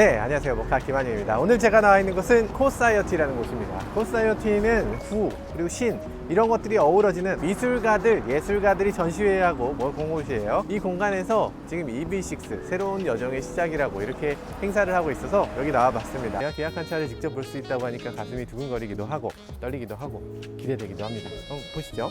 네, 안녕하세요. 모카 김한영입니다. 오늘 제가 나와 있는 곳은 코사이어티라는 곳입니다. 코사이어티는 구, 그리고 신 이런 것들이 어우러지는 미술가들, 예술가들이 전시회하고 공모시예요. 이 공간에서 지금 EV6 새로운 여정의 시작이라고 이렇게 행사를 하고 있어서 여기 나와 봤습니다. 제가 계약한 차를 직접 볼 수 있다고 하니까 가슴이 두근거리기도 하고 떨리기도 하고 기대되기도 합니다. 한번 보시죠.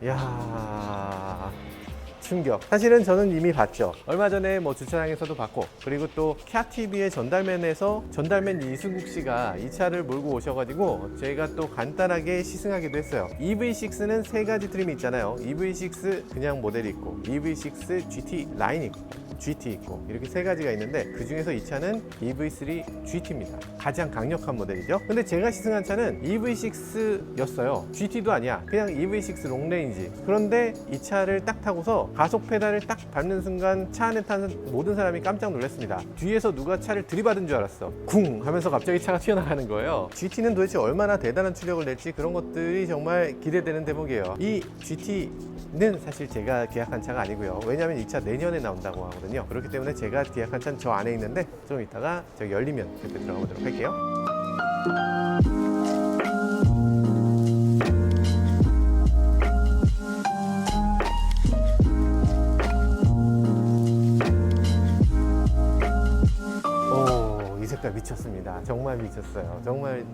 이야, 충격. 사실은 저는 이미 봤죠. 얼마 전에 주차장에서도 봤고, 그리고 또 캬TV의 전달맨 이승국 씨가 이 차를 몰고 오셔가지고 저희가 또 간단하게 시승하기도 했어요. EV6는 세 가지 트림이 있잖아요. EV6 그냥 모델이 있고, EV6 GT 라인 있고, GT 있고, 이렇게 세 가지가 있는데 그 중에서 이 차는 EV3 GT입니다. 가장 강력한 모델이죠. 근데 제가 시승한 차는 EV6였어요. GT도 아니야. 그냥 EV6 롱레인지. 그런데 이 차를 딱 타고서 가속 페달을 딱 밟는 순간 차 안에 타는 모든 사람이 깜짝 놀랐습니다. 뒤에서 누가 차를 들이받은 줄 알았어. 쿵 하면서 갑자기 차가 튀어나가는 거예요. GT는 도대체 얼마나 대단한 추력을 낼지 그런 것들이 정말 기대되는 대목이에요. 이 GT는 사실 제가 계약한 차가 아니고요. 왜냐하면 이 차 내년에 나온다고 하거든요. 그렇기 때문에 제가 계약한 차는 저 안에 있는데 좀 이따가 저기 열리면 그때 들어가 보도록 할게요. 오, 이 색깔 미쳤습니다. 정말 미쳤어요. 정말,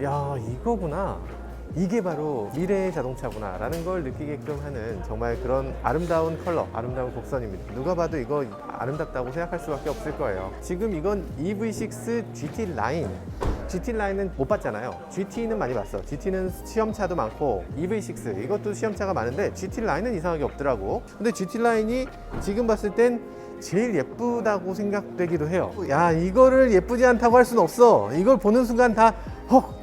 야, 이거구나. 이게 바로 미래의 자동차구나 라는 걸 느끼게끔 하는 정말 그런 아름다운 컬러, 아름다운 곡선입니다. 누가 봐도 이거 아름답다고 생각할 수밖에 없을 거예요. 지금 이건 EV6 GT 라인, GT 라인은 못 봤잖아요. GT는 많이 봤어. GT는 시험차도 많고, EV6 이것도 시험차가 많은데 GT 라인은 이상하게 없더라고. 근데 GT 라인이 지금 봤을 땐 제일 예쁘다고 생각되기도 해요. 야, 이거를 예쁘지 않다고 할 수는 없어. 이걸 보는 순간 다 헉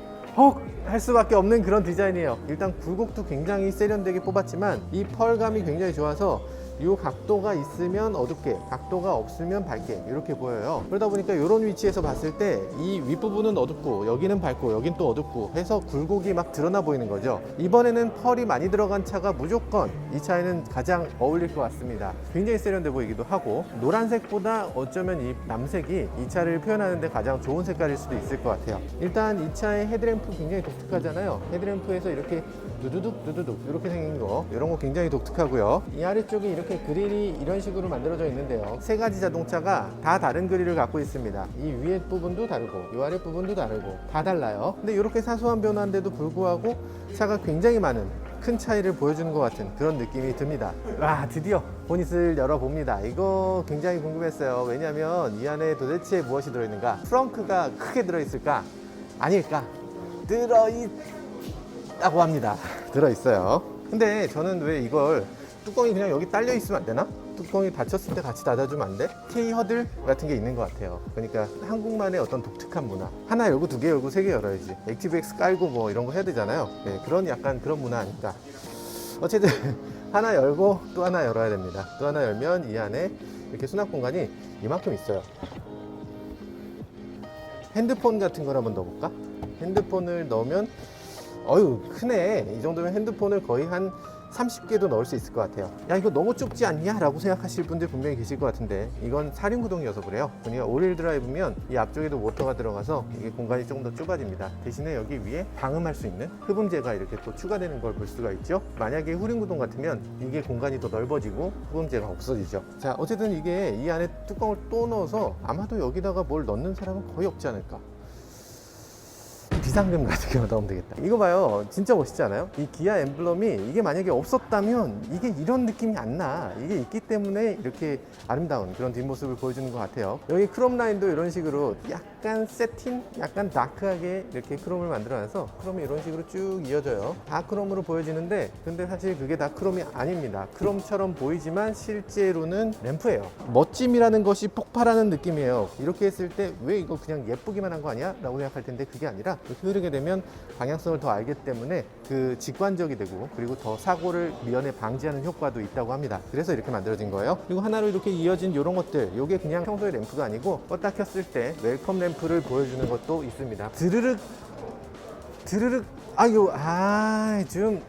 할 수밖에 없는 그런 디자인이에요. 일단 굴곡도 굉장히 세련되게 뽑았지만 이 펄감이 굉장히 좋아서 이 각도가 있으면 어둡게, 각도가 없으면 밝게 이렇게 보여요. 그러다 보니까 이런 위치에서 봤을 때 이 윗부분은 어둡고 여기는 밝고 여긴 또 어둡고 해서 굴곡이 막 드러나 보이는 거죠. 이번에는 펄이 많이 들어간 차가 무조건 이 차에는 가장 어울릴 것 같습니다. 굉장히 세련돼 보이기도 하고, 노란색보다 어쩌면 이 남색이 이 차를 표현하는데 가장 좋은 색깔일 수도 있을 것 같아요. 일단 이 차의 헤드램프 굉장히 독특하잖아요. 헤드램프에서 이렇게 두두둑 이렇게 생긴 거, 이런 거 굉장히 독특하고요. 이 아래쪽에 이렇게 그릴이 이런 식으로 만들어져 있는데요. 세 가지 자동차가 다 다른 그릴을 갖고 있습니다. 이 위에 부분도 다르고 이 아래 부분도 다르고 다 달라요. 근데 이렇게 사소한 변화인데도 불구하고 차가 굉장히 많은 큰 차이를 보여주는 것 같은 그런 느낌이 듭니다. 와, 드디어 보닛을 열어봅니다. 이거 굉장히 궁금했어요. 왜냐면 이 안에 도대체 무엇이 들어있는가? 트렁크가 크게 들어있을까? 아닐까? 들어있다고 합니다. 들어있어요. 근데 저는 왜 이걸 뚜껑이 그냥 여기 딸려 있으면 안 되나? 뚜껑이 닫혔을 때 같이 닫아주면 안 돼? K 허들 같은 게 있는 것 같아요. 그러니까 한국만의 어떤 독특한 문화. 하나 열고 두 개 열고 세 개 열어야지. 액티브엑스 깔고 뭐 이런 거 해야 되잖아요. 네, 그런 약간 그런 문화 아닐까. 어쨌든 하나 열고 또 하나 열어야 됩니다. 또 하나 열면 이 안에 이렇게 수납 공간이 이만큼 있어요. 핸드폰 같은 걸 한번 넣어볼까? 핸드폰을 넣으면 어휴, 크네. 이 정도면 핸드폰을 거의 한 30개도 넣을 수 있을 것 같아요. 야, 이거 너무 좁지 않냐? 라고 생각하실 분들 분명히 계실 것 같은데 이건 4륜구동이어서 그래요. 그러니까 5휠 드라이브면 이 앞쪽에도 모터가 들어가서 이게 공간이 조금 더 좁아집니다. 대신에 여기 위에 방음할 수 있는 흡음재가 이렇게 또 추가되는 걸 볼 수가 있죠. 만약에 후륜구동 같으면 이게 공간이 더 넓어지고 흡음재가 없어지죠. 자, 어쨌든 이게 이 안에 뚜껑을 또 넣어서 아마도 여기다가 뭘 넣는 사람은 거의 없지 않을까. 비상금 같은 거 넣으면 되겠다. 이거 봐요. 진짜 멋있지 않아요? 이 기아 엠블럼이 이게 만약에 없었다면 이게 이런 느낌이 안 나. 이게 있기 때문에 이렇게 아름다운 그런 뒷모습을 보여주는 것 같아요. 여기 크롬 라인도 이런 식으로 약간 약간 세틴, 약간 다크하게 이렇게 크롬을 만들어놔서 크롬이 이런 식으로 쭉 이어져요. 다 크롬으로 보여지는데 근데 사실 그게 다 크롬이 아닙니다. 크롬처럼 보이지만 실제로는 램프예요. 멋짐이라는 것이 폭발하는 느낌이에요. 이렇게 했을 때 왜 이거 그냥 예쁘기만 한 거 아니야? 라고 생각할 텐데 그게 아니라 이렇게 흐르게 되면 방향성을 더 알기 때문에 그 직관적이 되고 그리고 더 사고를 미연에 방지하는 효과도 있다고 합니다. 그래서 이렇게 만들어진 거예요. 그리고 하나로 이렇게 이어진 이런 것들, 이게 그냥 평소의 램프가 아니고 껐다 켰을 때 웰컴 램프를 보여주는 것도 있습니다. 드르륵 드르륵 좀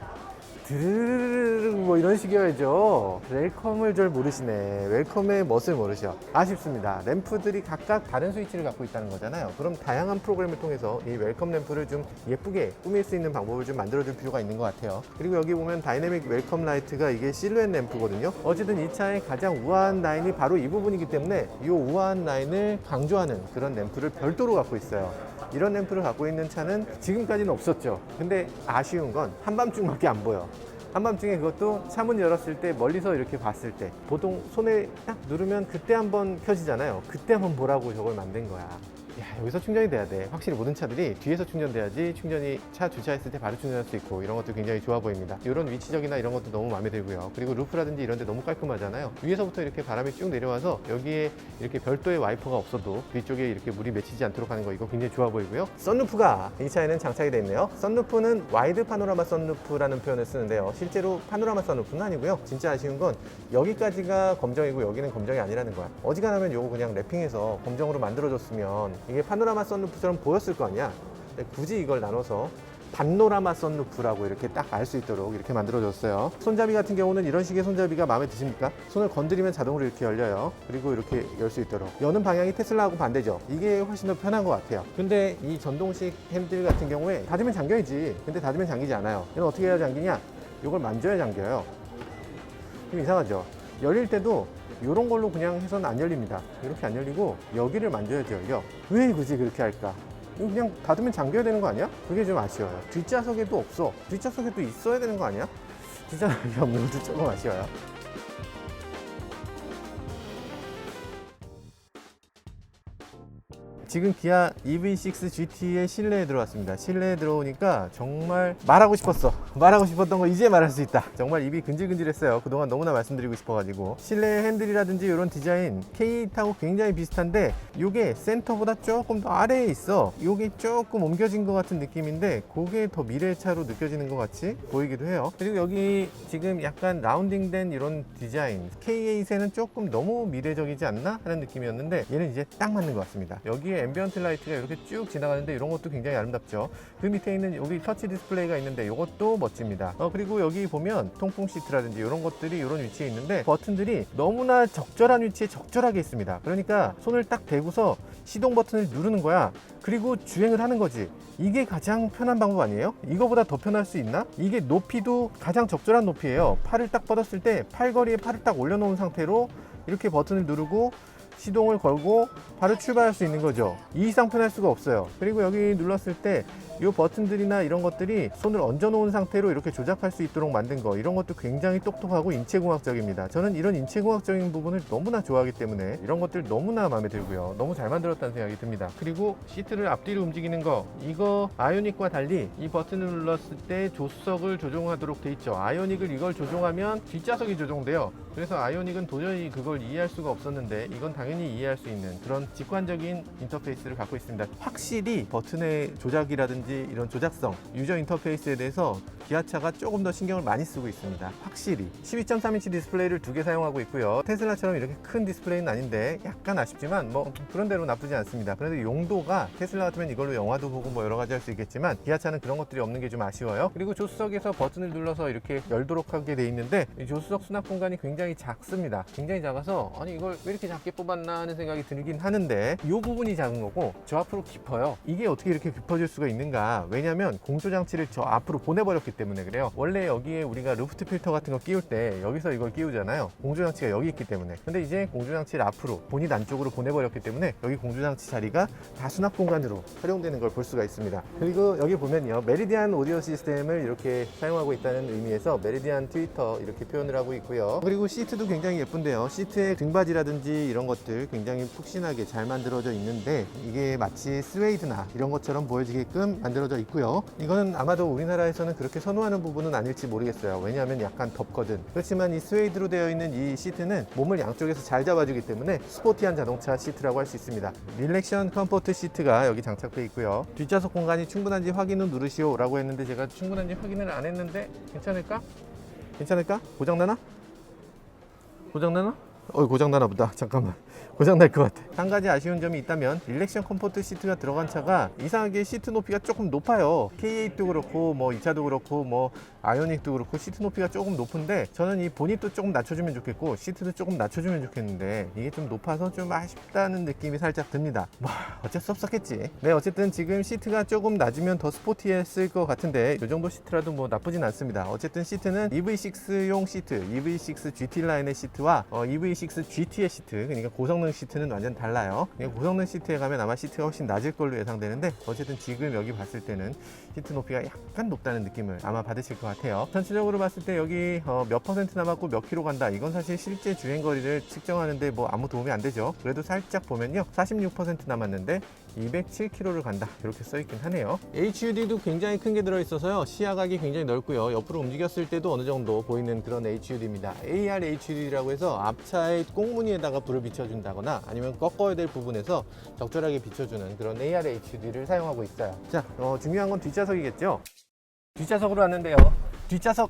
드르르르 뭐 이런 식이어야죠. 웰컴을 잘 모르시네. 웰컴의 멋을 모르셔. 아쉽습니다. 램프들이 각각 다른 스위치를 갖고 있다는 거잖아요. 그럼 다양한 프로그램을 통해서 이 웰컴 램프를 좀 예쁘게 꾸밀 수 있는 방법을 좀 만들어줄 필요가 있는 것 같아요. 그리고 여기 보면 다이내믹 웰컴 라이트가 이게 실루엣 램프거든요. 어쨌든 이 차의 가장 우아한 라인이 바로 이 부분이기 때문에 이 우아한 라인을 강조하는 그런 램프를 별도로 갖고 있어요. 이런 램프를 갖고 있는 차는 지금까지는 없었죠. 근데 아쉬운 건 한밤중밖에 안 보여. 한밤중에 그것도 차문 열었을 때 멀리서 이렇게 봤을 때 보통 손에 딱 누르면 그때 한번 켜지잖아요. 그때 한번 보라고 저걸 만든 거야. 야, 여기서 충전이 돼야 돼. 확실히 모든 차들이 뒤에서 충전돼야지 충전이 차 주차했을 때 바로 충전할 수 있고 이런 것도 굉장히 좋아 보입니다. 이런 위치적이나 이런 것도 너무 마음에 들고요. 그리고 루프라든지 이런 데 너무 깔끔하잖아요. 위에서부터 이렇게 바람이 쭉 내려와서 여기에 이렇게 별도의 와이퍼가 없어도 뒤쪽에 이렇게 물이 맺히지 않도록 하는 거 이거 굉장히 좋아 보이고요. 썬루프가 이 차에는 장착이 되어 있네요. 썬루프는 와이드 파노라마 썬루프라는 표현을 쓰는데요. 실제로 파노라마 썬루프는 아니고요. 진짜 아쉬운 건 여기까지가 검정이고 여기는 검정이 아니라는 거야. 어지간하면 요거 그냥 랩핑해서 검정으로 만들어줬으면 이게 파노라마 썬루프처럼 보였을 거 아니야. 근데 굳이 이걸 나눠서 반노라마 썬루프라고 이렇게 딱 알 수 있도록 이렇게 만들어줬어요. 손잡이 같은 경우는 이런 식의 손잡이가 마음에 드십니까? 손을 건드리면 자동으로 이렇게 열려요. 그리고 이렇게 열 수 있도록. 여는 방향이 테슬라하고 반대죠. 이게 훨씬 더 편한 것 같아요. 근데 이 전동식 핸들 같은 경우에 닫으면 잠겨야지. 근데 닫으면 잠기지 않아요. 얘는 어떻게 해야 잠기냐? 이걸 만져야 잠겨요. 좀 이상하죠? 열릴 때도 이런 걸로 그냥 해서는 안 열립니다. 이렇게 안 열리고 여기를 만져야지 열려. 왜 굳이 그렇게 할까? 이거 그냥 닫으면 잠겨야 되는 거 아니야? 그게 좀 아쉬워요. 뒷좌석에도 없어. 뒷좌석에도 있어야 되는 거 아니야? 뒷좌석이 없는 것도 조금 아쉬워요. 지금 기아 EV6 GT의 실내에 들어왔습니다. 실내에 들어오니까 정말 말하고 싶었어. 말하고 싶었던 거 이제 말할 수 있다. 정말 입이 근질근질했어요. 그동안 너무나 말씀드리고 싶어가지고. 실내 핸들이라든지 이런 디자인 K8하고 굉장히 비슷한데 이게 센터보다 조금 더 아래에 있어. 이게 조금 옮겨진 것 같은 느낌인데 그게 더 미래차로 느껴지는 것 같이 보이기도 해요. 그리고 여기 지금 약간 라운딩된 이런 디자인 K8에는 조금 너무 미래적이지 않나 하는 느낌이었는데 얘는 이제 딱 맞는 것 같습니다. 여기에 앰비언트 라이트가 이렇게 쭉 지나가는데 이런 것도 굉장히 아름답죠. 그 밑에 있는 여기 터치 디스플레이가 있는데 이것도 멋집니다. 그리고 여기 보면 통풍 시트라든지 이런 것들이 이런 위치에 있는데 버튼들이 너무나 적절한 위치에 적절하게 있습니다. 그러니까 손을 딱 대고서 시동 버튼을 누르는 거야. 그리고 주행을 하는 거지. 이게 가장 편한 방법 아니에요? 이거보다 더 편할 수 있나? 이게 높이도 가장 적절한 높이예요. 팔을 딱 뻗었을 때 팔걸이에 팔을 딱 올려놓은 상태로 이렇게 버튼을 누르고 시동을 걸고 바로 출발할 수 있는 거죠. 이 이상 편할 수가 없어요. 그리고 여기 눌렀을 때 이 버튼들이나 이런 것들이 손을 얹어 놓은 상태로 이렇게 조작할 수 있도록 만든 거, 이런 것도 굉장히 똑똑하고 인체공학적입니다. 저는 이런 인체공학적인 부분을 너무나 좋아하기 때문에 이런 것들 너무나 마음에 들고요. 너무 잘 만들었다는 생각이 듭니다. 그리고 시트를 앞뒤로 움직이는 거, 이거 아이오닉과 달리 이 버튼을 눌렀을 때 조수석을 조종하도록 돼 있죠. 아이오닉을 이걸 조종하면 뒷좌석이 조종돼요. 그래서 아이오닉은 도저히 그걸 이해할 수가 없었는데 이건 당연히 이해할 수 있는 그런 직관적인 인터페이스를 갖고 있습니다. 확실히 버튼의 조작이라든지 이런 조작성, 유저 인터페이스에 대해서 기아차가 조금 더 신경을 많이 쓰고 있습니다. 확실히 12.3인치 디스플레이를 2개 사용하고 있고요. 테슬라처럼 이렇게 큰 디스플레이는 아닌데 약간 아쉽지만 뭐 그런 대로 나쁘지 않습니다. 그래도 용도가 테슬라 같으면 이걸로 영화도 보고 뭐 여러 가지 할 수 있겠지만 기아차는 그런 것들이 없는 게 좀 아쉬워요. 그리고 조수석에서 버튼을 눌러서 이렇게 열도록 하게 돼 있는데 이 조수석 수납 공간이 굉장히 작습니다. 굉장히 작아서 아니 이걸 왜 이렇게 작게 뽑았나 하는 생각이 들긴 하는데 이 부분이 작은 거고 저 앞으로 깊어요. 이게 어떻게 이렇게 깊어질 수가 있는가 시트가, 왜냐면 공조장치를 저 앞으로 보내버렸기 때문에 그래요. 원래 여기에 우리가 루프트 필터 같은 거 끼울 때 여기서 이걸 끼우잖아요. 공조장치가 여기 있기 때문에. 근데 이제 공조장치를 앞으로 본닛 안쪽으로 보내버렸기 때문에 여기 공조장치 자리가 다 수납 공간으로 활용되는 걸 볼 수가 있습니다. 그리고 여기 보면요, 메리디안 오디오 시스템을 이렇게 사용하고 있다는 의미에서 메리디안 트위터 이렇게 표현을 하고 있고요. 그리고 시트도 굉장히 예쁜데요. 시트의 등받이라든지 이런 것들 굉장히 푹신하게 잘 만들어져 있는데 이게 마치 스웨이드나 이런 것처럼 보여지게끔 만들어져 있고요. 이거는 아마도 우리나라에서는 그렇게 선호하는 부분은 아닐지 모르겠어요. 왜냐하면 약간 덥거든. 그렇지만 이 스웨이드로 되어 있는 이 시트는 몸을 양쪽에서 잘 잡아주기 때문에 스포티한 자동차 시트라고 할 수 있습니다. 릴렉션 컴포트 시트가 여기 장착되어 있고요. 뒷좌석 공간이 충분한지 확인 후 누르시오 라고 했는데 제가 충분한지 확인을 안 했는데 괜찮을까? 괜찮을까? 고장나나? 고장나나? 고장나나 보다. 잠깐만. 고장날 것 같아. 한 가지 아쉬운 점이 있다면 릴렉션 컴포트 시트가 들어간 차가 이상하게 시트 높이가 조금 높아요. K8도 그렇고 뭐 이 차도 그렇고 뭐 아이오닉도 그렇고 시트 높이가 조금 높은데 저는 이 보닛도 조금 낮춰주면 좋겠고 시트도 조금 낮춰주면 좋겠는데 이게 좀 높아서 좀 아쉽다는 느낌이 살짝 듭니다. 뭐 어쩔 수 없었겠지. 네, 어쨌든 지금 시트가 조금 낮으면 더 스포티했을 것 같은데 이 정도 시트라도 뭐 나쁘진 않습니다. 어쨌든 시트는 EV6용 시트, EV6 GT 라인의 시트와 EV6 GT의 시트, 그러니까 고성능 시트는 완전 달라요. 고성능 시트에 가면 아마 시트가 훨씬 낮을 걸로 예상되는데 어쨌든 지금 여기 봤을 때는 시트 높이가 약간 높다는 느낌을 아마 받으실 것 같아요. 전체적으로 봤을 때 여기 몇 퍼센트 남았고 몇 킬로 간다, 이건 사실 실제 주행거리를 측정하는데 뭐 아무 도움이 안 되죠. 그래도 살짝 보면요, 46% 남았는데 207km를 간다 이렇게 써있긴 하네요. HUD도 굉장히 큰 게 들어있어서요, 시야각이 굉장히 넓고요, 옆으로 움직였을 때도 어느 정도 보이는 그런 HUD입니다. AR HUD라고 해서 앞차의 꽁무니에다가 불을 비춰준다거나 아니면 꺾어야 될 부분에서 적절하게 비춰주는 그런 AR HUD를 사용하고 있어요. 자, 중요한 건 뒷좌석이겠죠. 뒷좌석으로 왔는데요, 뒷좌석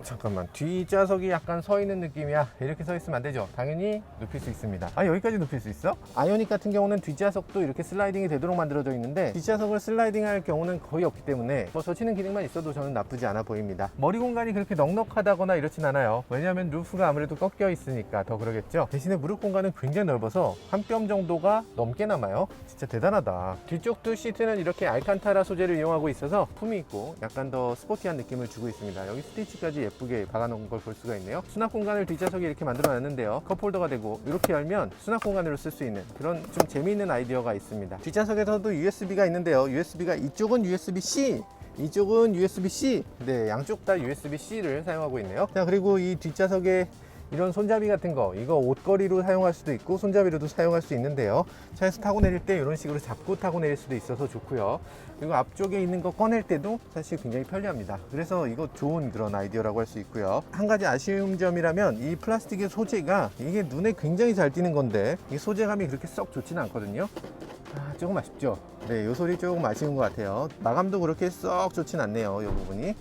잠깐만, 뒷좌석이 약간 서 있는 느낌이야. 이렇게 서 있으면 안 되죠. 당연히 눕힐 수 있습니다. 아, 여기까지 눕힐 수 있어? 아이오닉 같은 경우는 뒷좌석도 이렇게 슬라이딩이 되도록 만들어져 있는데 뒷좌석을 슬라이딩 할 경우는 거의 없기 때문에 뭐 젖히는 기능만 있어도 저는 나쁘지 않아 보입니다. 머리 공간이 그렇게 넉넉하다거나 이렇진 않아요. 왜냐하면 루프가 아무래도 꺾여 있으니까 더 그러겠죠. 대신에 무릎 공간은 굉장히 넓어서 한 뼘 정도가 넘게 남아요. 진짜 대단하다. 뒤쪽도 시트는 이렇게 알칸타라 소재를 이용하고 있어서 품이 있고 약간 더 스포티한 느낌을 주고 있습니다. 여기 스티치까지 예쁘게 박아놓은 걸 볼 수가 있네요. 수납 공간을 뒷좌석에 이렇게 만들어 놨는데요, 컵홀더가 되고 이렇게 열면 수납 공간으로 쓸 수 있는 그런 좀 재미있는 아이디어가 있습니다. 뒷좌석에서도 USB가 있는데요, USB가 이쪽은 USB-C, 이쪽은 USB-C, 네, 양쪽 다 USB-C를 사용하고 있네요. 자, 그리고 이 뒷좌석에 이런 손잡이 같은 거, 이거 옷걸이로 사용할 수도 있고 손잡이로도 사용할 수 있는데요, 차에서 타고 내릴 때 이런 식으로 잡고 타고 내릴 수도 있어서 좋고요. 그리고 앞쪽에 있는 거 꺼낼 때도 사실 굉장히 편리합니다. 그래서 이거 좋은 그런 아이디어라고 할 수 있고요. 한 가지 아쉬운 점이라면 이 플라스틱의 소재가 이게 눈에 굉장히 잘 띄는 건데 이 소재감이 그렇게 썩 좋지는 않거든요. 조금 아쉽죠. 네, 이 소리 조금 아쉬운 것 같아요. 마감도 그렇게 썩 좋진 않네요, 이 부분이.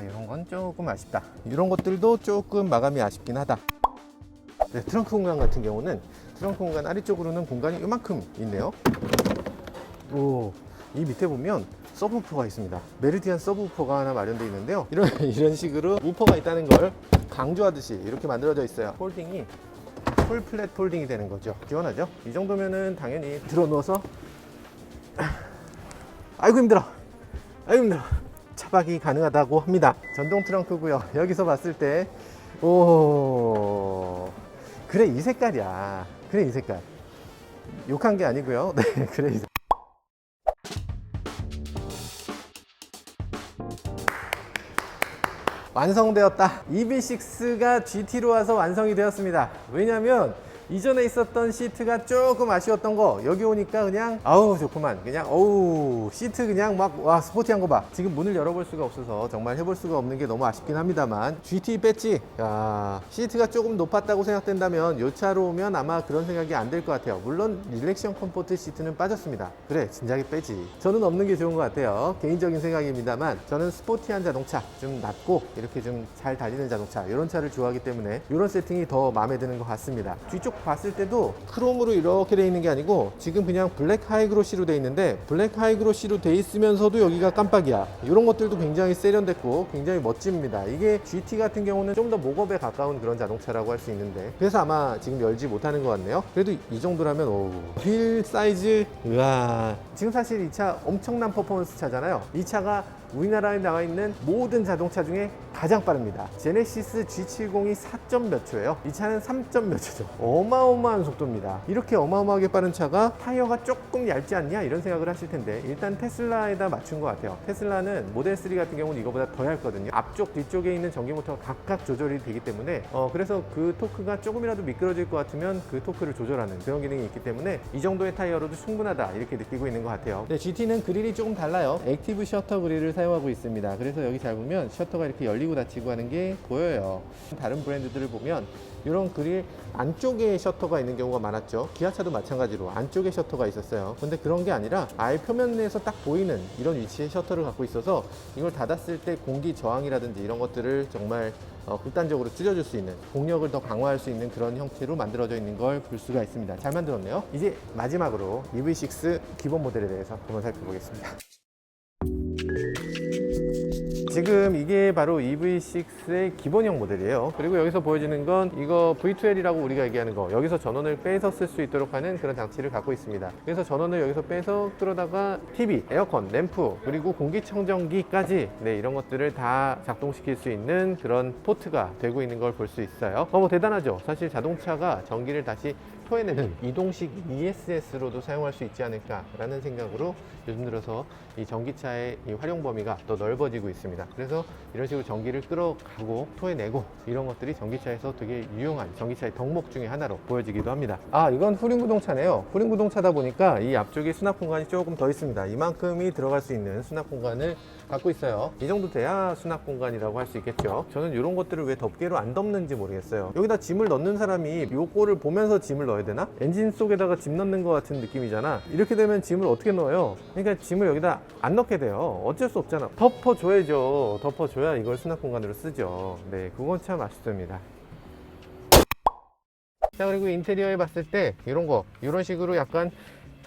이런 건 조금 아쉽다. 이런 것들도 조금 마감이 아쉽긴 하다. 네, 트렁크 공간 같은 경우는 트렁크 공간 아래쪽으로는 공간이 이만큼 있네요. 이 밑에 보면 서브우퍼가 있습니다. 메리디안 서브우퍼가 하나 마련되어 있는데요, 이런 식으로 우퍼가 있다는 걸 강조하듯이 이렇게 만들어져 있어요. 폴딩이 풀 플랫 폴딩이 되는 거죠. 시원하죠? 이 정도면은 당연히 들어 누워서 아이고 힘들어, 아이고 힘들어, 차박이 가능하다고 합니다. 전동 트렁크고요. 여기서 봤을 때 그래 이 색깔이야. 그래 이 색깔. 욕한 게 아니고요. 네, 그래 이 색깔. 완성되었다. EV6가 GT로 와서 완성이 되었습니다. 왜냐면 이전에 있었던 시트가 조금 아쉬웠던 거, 여기 오니까 그냥 아우 좋구만. 그냥 시트 그냥 막 와 스포티한 거 봐. 지금 문을 열어볼 수가 없어서 정말 해볼 수가 없는 게 너무 아쉽긴 합니다만, GT 배지, 야, 시트가 조금 높았다고 생각된다면 이 차로 오면 아마 그런 생각이 안 들 것 같아요. 물론 릴렉션 컴포트 시트는 빠졌습니다. 그래 진작에 빼지. 저는 없는 게 좋은 것 같아요. 개인적인 생각입니다만 저는 스포티한 자동차, 좀 낮고 이렇게 좀 잘 달리는 자동차, 이런 차를 좋아하기 때문에 이런 세팅이 더 마음에 드는 것 같습니다. 뒤쪽 딱 봤을 때도 크롬으로 이렇게 돼 있는 게 아니고 지금 그냥 블랙 하이그로시로 돼 있는데 블랙 하이그로시로 돼 있으면서도 여기가 깜빡이야. 이런 것들도 굉장히 세련됐고 굉장히 멋집니다. 이게 GT 같은 경우는 좀 더 목업에 가까운 그런 자동차라고 할 수 있는데 그래서 아마 지금 열지 못하는 것 같네요. 그래도 이 정도라면 오우. 휠 사이즈 으아. 지금 사실 이 차 엄청난 퍼포먼스 차잖아요. 이 차가 우리나라에 나와 있는 모든 자동차 중에 가장 빠릅니다. 제네시스 G70이 4점 몇 초예요. 이 차는 3점 몇 초죠. 어마어마한 속도입니다. 이렇게 어마어마하게 빠른 차가 타이어가 조금 얇지 않냐 이런 생각을 하실 텐데 일단 테슬라에다 맞춘 것 같아요. 테슬라는 모델 3 같은 경우는 이거보다 더 얇거든요. 앞쪽 뒤쪽에 있는 전기 모터가 각각 조절이 되기 때문에 그래서 그 토크가 조금이라도 미끄러질 것 같으면 그 토크를 조절하는 그런 기능이 있기 때문에 이 정도의 타이어로도 충분하다 이렇게 느끼고 있는 것 같아요. 네, GT는 그릴이 조금 달라요. 액티브 셔터 그릴을 사용하고 있습니다. 그래서 여기 잘 보면 셔터가 이렇게 열리고 닫히고 하는 게 보여요. 다른 브랜드들을 보면 이런 그릴 안쪽에 셔터가 있는 경우가 많았죠. 기아차도 마찬가지로 안쪽에 셔터가 있었어요. 근데 그런 게 아니라 아예 표면에서 딱 보이는 이런 위치의 셔터를 갖고 있어서 이걸 닫았을 때 공기 저항이라든지 이런 것들을 정말 극단적으로 줄여줄 수 있는, 공력을 더 강화할 수 있는 그런 형태로 만들어져 있는 걸 볼 수가 있습니다. 잘 만들었네요. 이제 마지막으로 EV6 기본 모델에 대해서 한번 살펴보겠습니다. 지금 이게 바로 EV6의 기본형 모델이에요. 그리고 여기서 보여지는 건 이거 V12이라고 우리가 얘기하는 거, 여기서 전원을 빼서 쓸 수 있도록 하는 그런 장치를 갖고 있습니다. 그래서 전원을 여기서 빼서 끌어다가 TV, 에어컨, 램프, 그리고 공기청정기까지 이런 것들을 다 작동시킬 수 있는 그런 포트가 되고 있는 걸 볼 수 있어요. 뭐 대단하죠. 사실 자동차가 전기를 다시 토해내는 이동식 ESS로도 사용할 수 있지 않을까라는 생각으로 요즘 들어서 이 전기차의 이 활용 범위가 더 넓어지고 있습니다. 그래서 이런 식으로 전기를 끌어가고 토해내고 이런 것들이 전기차에서 되게 유용한 전기차의 덕목 중에 하나로 보여지기도 합니다. 이건 후륜구동차네요. 후륜구동차다 보니까 이 앞쪽에 수납 공간이 조금 더 있습니다. 이만큼이 들어갈 수 있는 수납 공간을 갖고 있어요. 이 정도 돼야 수납 공간이라고 할 수 있겠죠. 저는 이런 것들을 왜 덮개로 안 덮는지 모르겠어요. 여기다 짐을 넣는 사람이 요 꼴을 보면서 짐을 넣어야 되나? 엔진 속에다가 짐 넣는 것 같은 느낌이잖아. 이렇게 되면 짐을 어떻게 넣어요? 그러니까 짐을 여기다 안 넣게 돼요. 어쩔 수 없잖아. 덮어줘야죠. 덮어줘야 이걸 수납 공간으로 쓰죠. 네, 그건 참 아쉽습니다. 자, 그리고 인테리어에 봤을 때 이런 거, 이런 식으로 약간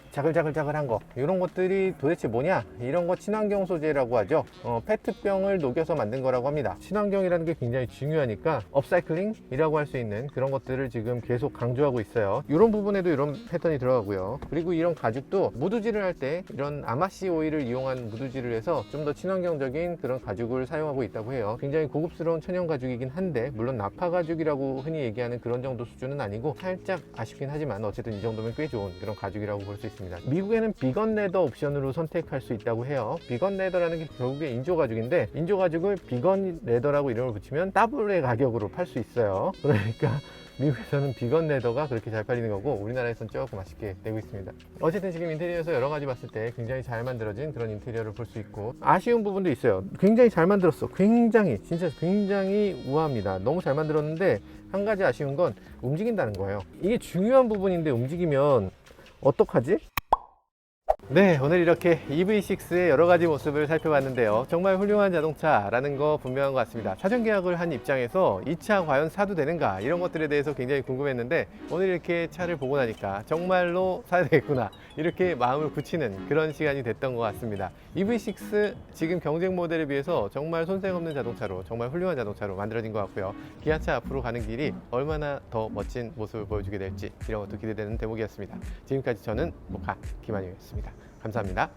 자글자글자글한 거, 이런 것들이 도대체 뭐냐? 이런 거 친환경 소재라고 하죠. 페트병을 녹여서 만든 거라고 합니다. 친환경이라는 게 굉장히 중요하니까 업사이클링이라고 할 수 있는 그런 것들을 지금 계속 강조하고 있어요. 이런 부분에도 이런 패턴이 들어가고요. 그리고 이런 가죽도 무드질을 할 때 이런 아마씨 오일을 이용한 무드질을 해서 좀 더 친환경적인 그런 가죽을 사용하고 있다고 해요. 굉장히 고급스러운 천연 가죽이긴 한데 물론 나파 가죽이라고 흔히 얘기하는 그런 정도 수준은 아니고 살짝 아쉽긴 하지만 어쨌든 이 정도면 꽤 좋은 그런 가죽이라고 볼 수 있습니다. 미국에는 비건 레더 옵션으로 선택할 수 있다고 해요. 비건 레더라는 게 결국에 인조 가죽인데 인조 가죽을 비건 레더라고 이름을 붙이면 더블의 가격으로 팔 수 있어요. 그러니까 미국에서는 비건 레더가 그렇게 잘 팔리는 거고 우리나라에서는 조금 아쉽게 되고 있습니다. 어쨌든 지금 인테리어에서 여러 가지 봤을 때 굉장히 잘 만들어진 그런 인테리어를 볼 수 있고 아쉬운 부분도 있어요. 굉장히 잘 만들었어. 굉장히 진짜 굉장히 우아합니다. 너무 잘 만들었는데 한 가지 아쉬운 건 움직인다는 거예요. 이게 중요한 부분인데 움직이면 어떡하지? 네, 오늘 이렇게 EV6의 여러 가지 모습을 살펴봤는데요. 정말 훌륭한 자동차라는 거 분명한 것 같습니다. 사전 계약을 한 입장에서 이 차 과연 사도 되는가 이런 것들에 대해서 굉장히 궁금했는데 오늘 이렇게 차를 보고 나니까 정말로 사야 되겠구나 이렇게 마음을 굳히는 그런 시간이 됐던 것 같습니다. EV6 지금 경쟁 모델에 비해서 정말 손색 없는 자동차로 정말 훌륭한 자동차로 만들어진 것 같고요. 기아차 앞으로 가는 길이 얼마나 더 멋진 모습을 보여주게 될지 이런 것도 기대되는 대목이었습니다. 지금까지 저는 모카 김한용이었습니다. 감사합니다.